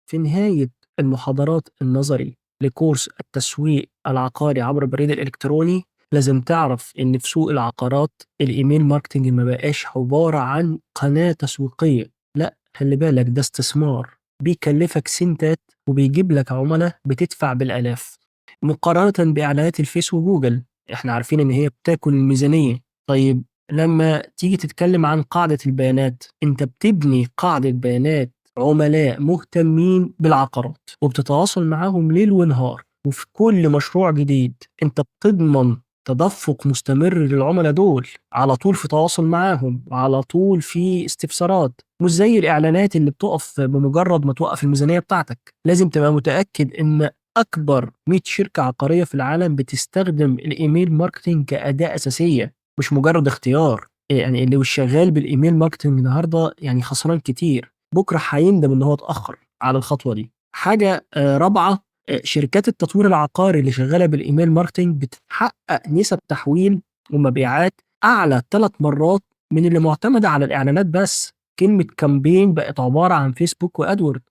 في نهاية المحاضرات النظري لكورس التسويق العقاري عبر البريد الإلكتروني، لازم تعرف إن في سوق العقارات الإيميل ماركتينج ما بقاش عبارة عن قناة تسويقية، لأ خلي بالك ده استثمار بيكلفك سنتات وبيجيب لك عملاء بتدفع بالآلاف، مقارنة بإعلانات الفيس وجوجل. إحنا عارفين إن هي بتاكل الميزانية. طيب لما تيجي تتكلم عن قاعدة البيانات، أنت بتبني قاعدة بيانات عملاء مهتمين بالعقارات وبتتواصل معاهم ليل ونهار، وفي كل مشروع جديد انت بتضمن تدفق مستمر للعملاء دول، على طول في تواصل معاهم، على طول في استفسارات، مش زي الاعلانات اللي بتقف بمجرد ما توقف الميزانية بتاعتك. لازم تبقى متأكد ان اكبر 100 شركة عقارية في العالم بتستخدم الايميل ماركتينج كأداة أساسية، مش مجرد اختيار. يعني اللي مش شغال بالايميل ماركتينج النهارده يعني خسران كتير، بكره هيندم ان هو اتاخر على الخطوه دي. حاجه رابعه، شركات التطوير العقاري اللي شغاله بالايميل ماركتنج بتحقق نسب تحويل ومبيعات اعلى 3 مرات من اللي معتمده على الاعلانات بس. كلمه كامبين بقت عباره عن فيسبوك وادورد.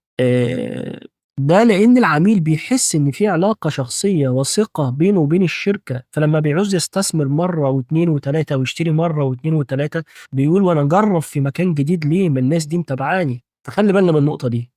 ده لان العميل بيحس ان في علاقه شخصيه وثقه بينه وبين الشركه، فلما بيعوز يستثمر مره واثنين وثلاثه ويشتري مره واثنين وثلاثه بيقول وانا اجرب في مكان جديد ليه، ما الناس دي متابعاني. فخلي بالنا من النقطه دي.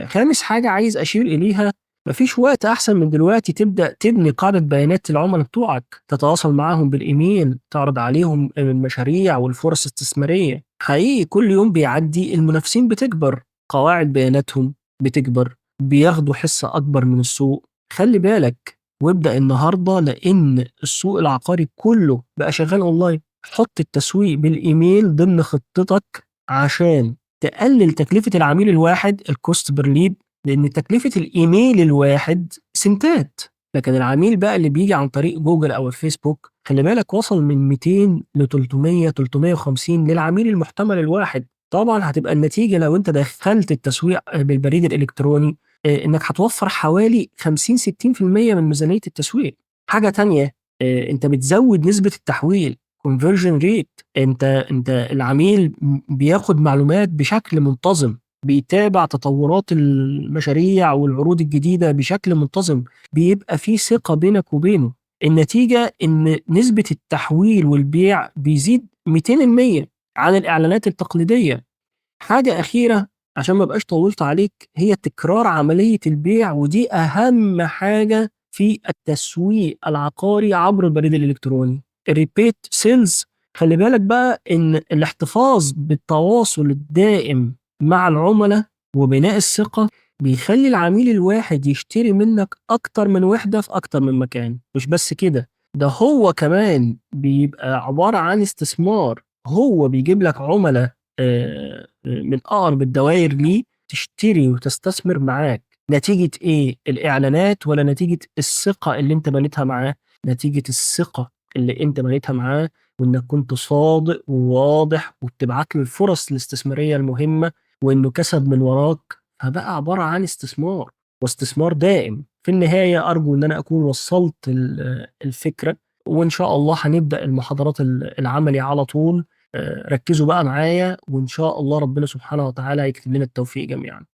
خامس حاجه عايز اشير اليها، مفيش وقت احسن من دلوقتي تبدا تبني قاعده بيانات العملاء بتوعك، تتواصل معاهم بالايميل، تعرض عليهم المشاريع والفرص الاستثماريه. حقيقي كل يوم بيعدي المنافسين بتكبر، قواعد بياناتهم بتكبر، بياخدوا حصه اكبر من السوق. خلي بالك وابدا النهارده، لان السوق العقاري كله بقى شغال اونلاين. حط التسويق بالايميل ضمن خطتك عشان تقلل تكلفة العميل الواحد، الكوست بير ليد، لأن تكلفة الإيميل الواحد سنتات. لكن العميل بقى اللي بيجي عن طريق جوجل أو الفيسبوك، خلي بالك وصل من 200 ل 300 350 للعميل المحتمل الواحد. طبعا هتبقى النتيجة لو أنت دخلت التسويق بالبريد الإلكتروني، إنك هتوفر حوالي 50 60% من ميزانية التسويق. حاجة تانية، أنت بتزود نسبة التحويل conversion rate. انت العميل بياخد معلومات بشكل منتظم، بيتابع تطورات المشاريع والعروض الجديدة بشكل منتظم، بيبقى في ثقة بينك وبينه. النتيجة ان نسبة التحويل والبيع بيزيد 200% عن الإعلانات التقليدية. حاجة أخيرة عشان ما بقاش طولت عليك، هي تكرار عملية البيع، ودي أهم حاجة في التسويق العقاري عبر البريد الإلكتروني. الريبيت سيلز. خلي بالك بقى إن الاحتفاظ بالتواصل الدائم مع العملاء وبناء الثقة بيخلي العميل الواحد يشتري منك أكتر من وحدة في أكتر من مكان. مش بس كده، ده هو كمان بيبقى عبارة عن استثمار، هو بيجيب لك عملاء من أقرب الدوائر ليه تشتري وتستثمر معاك. نتيجة إيه؟ الإعلانات ولا نتيجة الثقة اللي أنت بنيتها معاه؟ نتيجة الثقة اللي أنت بنيتها معاه، وإنك كنت صادق وواضح وبتبعت له الفرص الاستثمارية المهمة، وإنه كسب من وراك، فبقى عبارة عن استثمار، واستثمار دائم. في النهاية أرجو إن أنا أكون وصلت الفكرة، وإن شاء الله هنبدأ المحاضرات العملي على طول. ركزوا بقى معايا، وإن شاء الله ربنا سبحانه وتعالى يكتب لنا التوفيق جميعا.